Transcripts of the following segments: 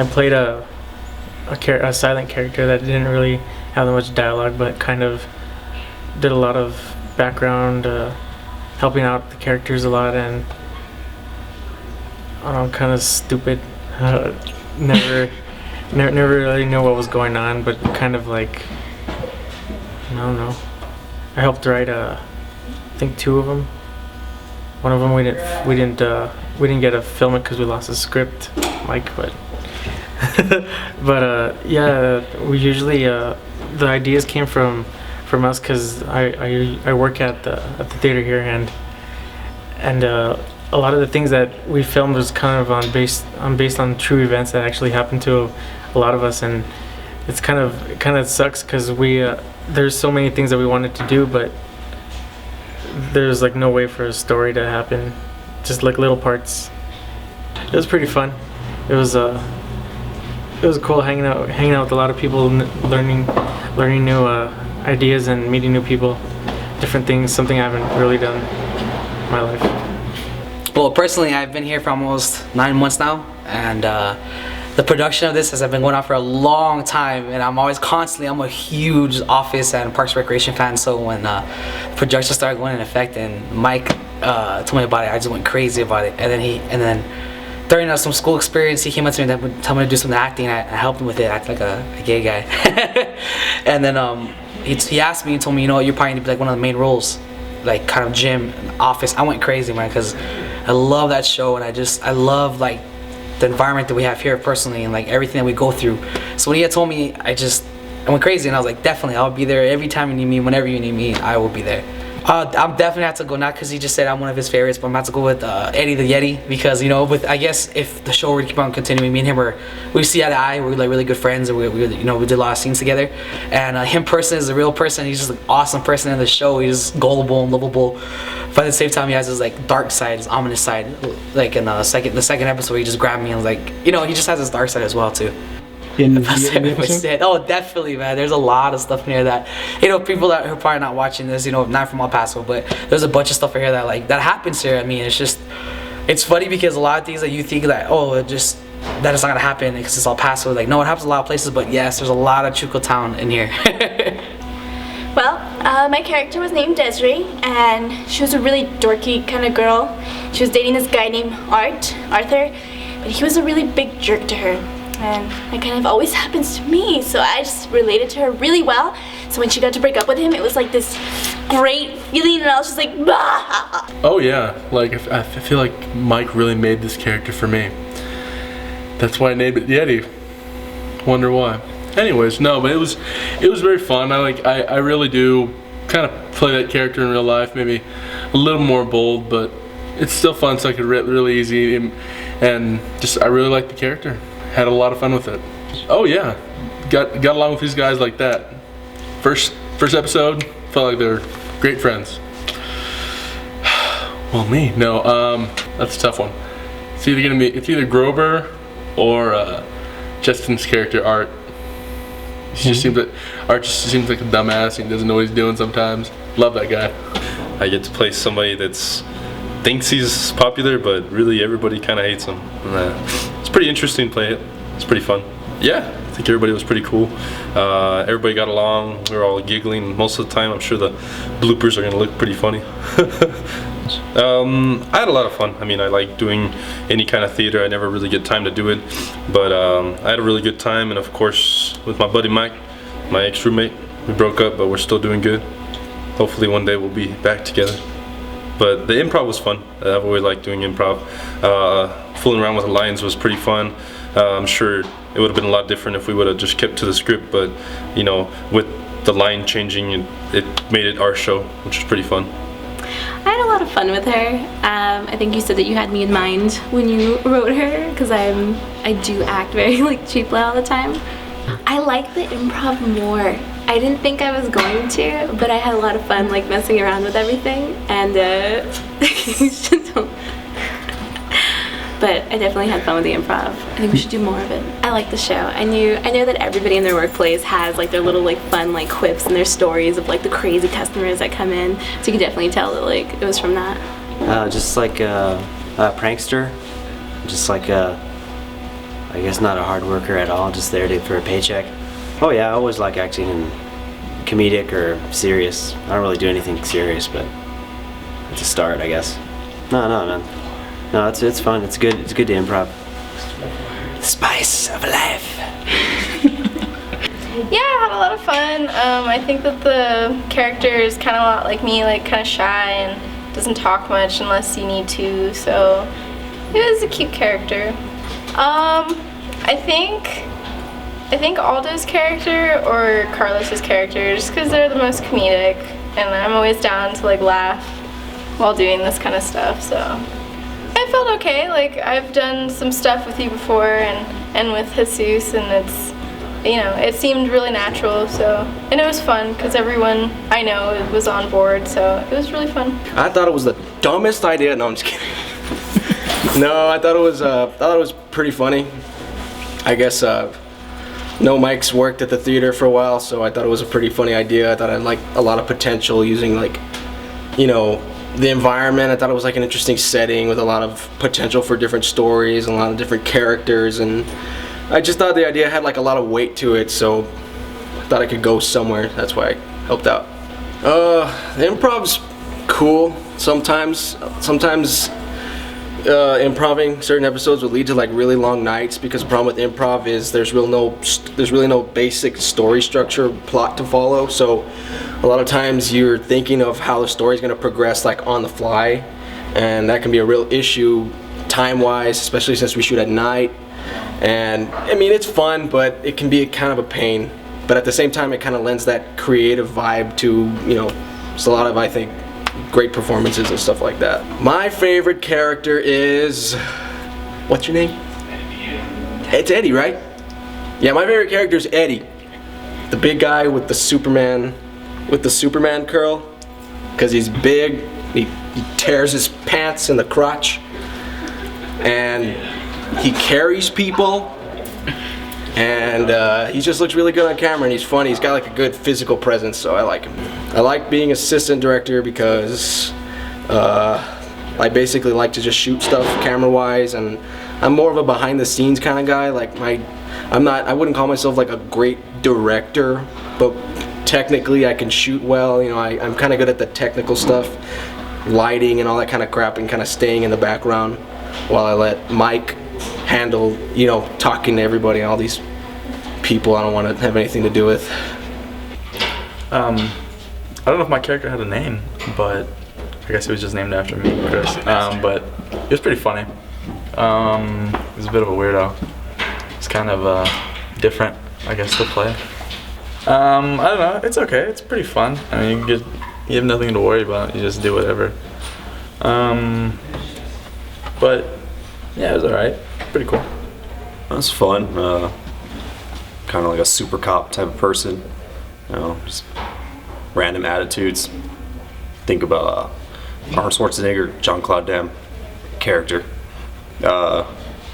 I played a silent character that didn't really have that much dialogue, but kind of did a lot of background, helping out the characters a lot, and I don't know, kind of stupid. Never really knew what was going on, but kind of like, I don't know. I helped write I think 2 of them. One of them we didn't get to film it because we lost the script, Mike. But yeah, we usually the ideas came from us because I work at the theater here, and a lot of the things that we filmed was kind of based on true events that actually happened to a lot of us, and it's kind of sucks because there's so many things that we wanted to do, but there's like no way for a story to happen, just like little parts. It was pretty fun. It was cool hanging out with a lot of people, learning new ideas and meeting new people, different things, something I haven't really done in my life. Well, personally, I've been here for almost 9 months now, and the production of this has been going on for a long time, and I'm a huge Office and Parks and Recreation fan, so when production started going in effect and Mike told me about it, I just went crazy about it. And then during some school experience, he came up to me and told me to do some acting, and I helped him with it, act like a gay guy. And then he asked me, he told me, you know what, you're probably going to be like one of the main roles, like kind of Jim, Office. I went crazy, man, because I love that show, and I love like the environment that we have here personally, and like everything that we go through. So when he had told me, I went crazy, and I was like, definitely, I'll be there every time you need me. Whenever you need me, I will be there. I'm definitely have to go, not because he just said I'm one of his favorites, but I'm about to go with Eddie the Yeti, because I guess if the show were to keep on continuing, me and him we see eye to eye, we're like really good friends, and we did a lot of scenes together. And him personally is a real person. He's just an awesome person in the show. He's gullible and lovable, but at the same time he has his like dark side, his ominous side. Like in the second episode, he just grabbed me and was like, he just has his dark side as well too. Oh, definitely, man. There's a lot of stuff in here that, people that are probably not watching this, not from El Paso, but there's a bunch of stuff in here that happens here. I mean, it's funny because a lot of things that you think that, that is not gonna happen because it's El Paso. Like, no, it happens a lot of places, but yes, there's a lot of Chuco Town in here. Well, my character was named Desiree, and she was a really dorky kind of girl. She was dating this guy named Arthur, but he was a really big jerk to her. And it kind of always happens to me, so I just related to her really well. So when she got to break up with him, it was like this great feeling, and I was just like, bah! Oh yeah, like I feel like Mike really made this character for me. That's why I named it Yeti. Wonder why. Anyways, no, but it was very fun. I really do kind of play that character in real life, maybe a little more bold, but it's still fun. So I could really easy, and just I really like the character. Had a lot of fun with it. Oh yeah, got along with these guys like that. First episode, felt like they were great friends. Well, me, no, that's a tough one. It's either Grover or Justin's character Art. Art just seems like a dumbass. He doesn't know what he's doing sometimes. Love that guy. I get to play somebody thinks he's popular, but really everybody kind of hates him. It's pretty interesting to play it. It's pretty fun. Yeah, I think everybody was pretty cool. Everybody got along. We were all giggling most of the time. I'm sure the bloopers are going to look pretty funny. I had a lot of fun. I mean, I like doing any kind of theater. I never really get time to do it, but I had a really good time. And of course, with my buddy Mike, my ex-roommate, we broke up, but we're still doing good. Hopefully one day we'll be back together. But the improv was fun. I've always liked doing improv. Fooling around with the lines was pretty fun. I'm sure it would have been a lot different if we would have just kept to the script, but with the line changing, it made it our show, which was pretty fun. I had a lot of fun with her. I think you said that you had me in mind when you wrote her, because I do act very cheaply all the time. I like the improv more. I didn't think I was going to, but I had a lot of fun messing around with everything, and but I definitely had fun with the improv. I think we should do more of it. I like the show. I know that everybody in their workplace has their little fun quips and their stories of the crazy customers that come in, so you can definitely tell that it was from that. Just like a prankster, just like a I guess not a hard worker at all, just there for a paycheck. Oh yeah, I always like acting in comedic or serious. I don't really do anything serious, but it's a start, I guess. No, man. No, it's fun. It's good. It's good to improv. The spice of life. Yeah, I had a lot of fun. I think that the character is kind of a lot like me, like kind of shy and doesn't talk much unless you need to. So it was a cute character. I think Aldo's character or Carlos's character, just because they're the most comedic, and I'm always down to like laugh while doing this kind of stuff. So I felt okay. Like I've done some stuff with you before, and with Jesus, and it's, you know, it seemed really natural. So, and it was fun because everyone I know was on board. So it was really fun. I thought it was the dumbest idea. No, I'm just kidding. No, I thought it was pretty funny. I guess no Mike's worked at the theater for a while, so I thought it was a pretty funny idea. I thought it had like a lot of potential using, like, you know, the environment. I thought it was like an interesting setting with a lot of potential for different stories and a lot of different characters, and I just thought the idea had like a lot of weight to it, so I thought I could go somewhere. That's why I helped out. The improv's cool. Sometimes improving certain episodes would lead to like really long nights, because the problem with improv is there's really no basic story structure, plot to follow. So a lot of times you're thinking of how the story's going to progress like on the fly, and that can be a real issue time-wise, especially since we shoot at night. And I mean, it's fun, but it can be kind of a pain. But at the same time, it kind of lends that creative vibe to, you know, it's a lot of, I think, great performances and stuff like that. My favorite character is, what's your name? It's Eddie, right? Yeah, my favorite character is Eddie, the big guy with the Superman curl, because he's big. He tears his pants in the crotch, and he carries people, and he just looks really good on camera, and he's funny. He's got like a good physical presence, so I like him. I like being assistant director because I basically like to just shoot stuff camera-wise, and I'm more of a behind-the-scenes kind of guy. Like I wouldn't call myself like a great director, but technically I can shoot well. You know, I'm kind of good at the technical stuff, lighting and all that kind of crap, and kind of staying in the background while I let Mike handle, you know, talking to everybody and all these people I don't want to have anything to do with. I don't know if my character had a name, but I guess it was just named after me, Chris. But it was pretty funny. He was a bit of a weirdo. It's kind of different, I guess, to play. I don't know. It's okay. It's pretty fun. I mean, you have nothing to worry about. You just do whatever. But yeah, it was alright. Pretty cool. It was fun. Kind of like a super cop type of person. You know, just random attitudes. Think about Arnold Schwarzenegger, Jean-Claude Damme character. I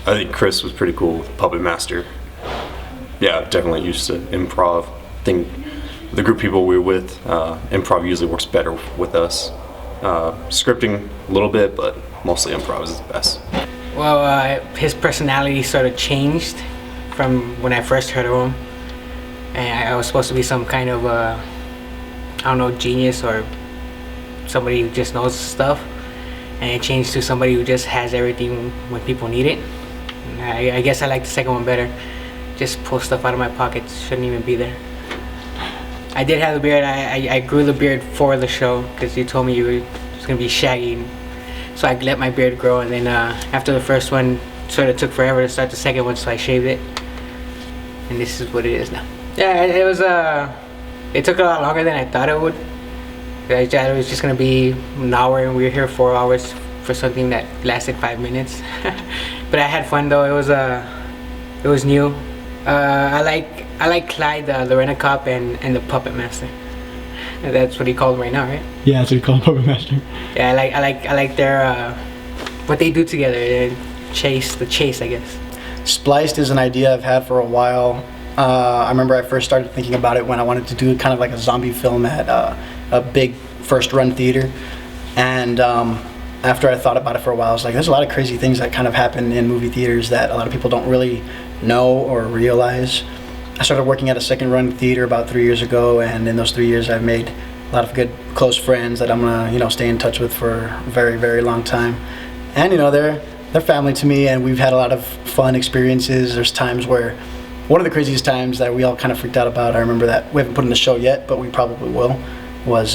think Chris was pretty cool, Puppet Master. Yeah, definitely used to improv. I think the group of people we were with, improv usually works better with us. Scripting a little bit, but mostly improv is the best. Well, his personality sort of changed from when I first heard of him. And I was supposed to be some kind of, I don't know, genius or somebody who just knows stuff. And it changed to somebody who just has everything when people need it. I guess I like the second one better. Just pull stuff out of my pockets, shouldn't even be there. I did have a beard. I grew the beard for the show because you told me it was going to be shaggy. So I let my beard grow, and then after the first one, sort of took forever to start the second one, so I shaved it. And this is what it is now. Yeah, it was, it took a lot longer than I thought it would. I thought it was just going to be an hour, and we were here 4 hours for something that lasted 5 minutes. But I had fun though. It was new. I like Clyde, the rent-a-cop, and the Puppet Master. That's what he called him right now, right? Yeah, that's what he called Puppet Master. Yeah, I like their what they do together. The chase, I guess. Spliced is an idea I've had for a while. I remember I first started thinking about it when I wanted to do kind of like a zombie film at a big first-run theater, and after I thought about it for a while, I was like, there's a lot of crazy things that kind of happen in movie theaters that a lot of people don't really know or realize. I started working at a second run theater about 3 years ago, and in those 3 years I've made a lot of good close friends that I'm gonna stay in touch with for a very, very long time. And they're family to me, and we've had a lot of fun experiences. There's times where, one of the craziest times that we all kind of freaked out about, I remember that we haven't put in the show yet, but we probably will, was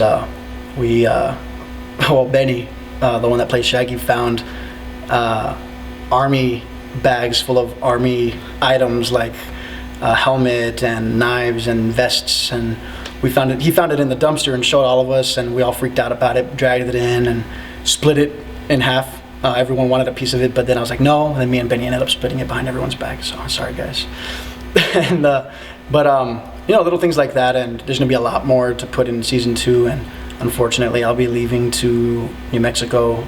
Benny, the one that plays Shaggy, found army bags full of army items like a helmet and knives and vests, and he found it in the dumpster and showed all of us, and we all freaked out about it, dragged it in and split it in half. Everyone wanted a piece of it, but then I was like, no, and then me and Benny ended up splitting it behind everyone's back, so sorry guys. And little things like that, and there's gonna be a lot more to put in season 2, and unfortunately I'll be leaving to New Mexico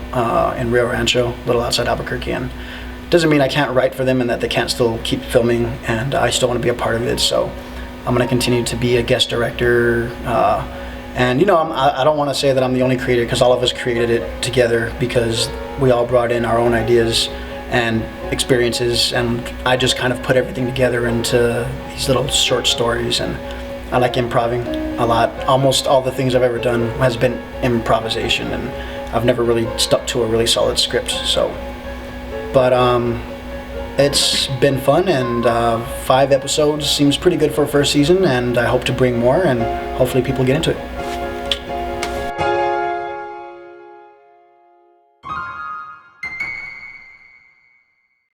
in Rio Rancho, a little outside Albuquerque, and doesn't mean I can't write for them and that they can't still keep filming, and I still want to be a part of it, so I'm going to continue to be a guest director, and I don't want to say that I'm the only creator, because all of us created it together, because we all brought in our own ideas and experiences, and I just kind of put everything together into these little short stories. And I like improvising a lot. Almost all the things I've ever done has been improvisation, and I've never really stuck to a really solid script. But it's been fun, and 5 episodes seems pretty good for a first season, and I hope to bring more, and hopefully people get into it.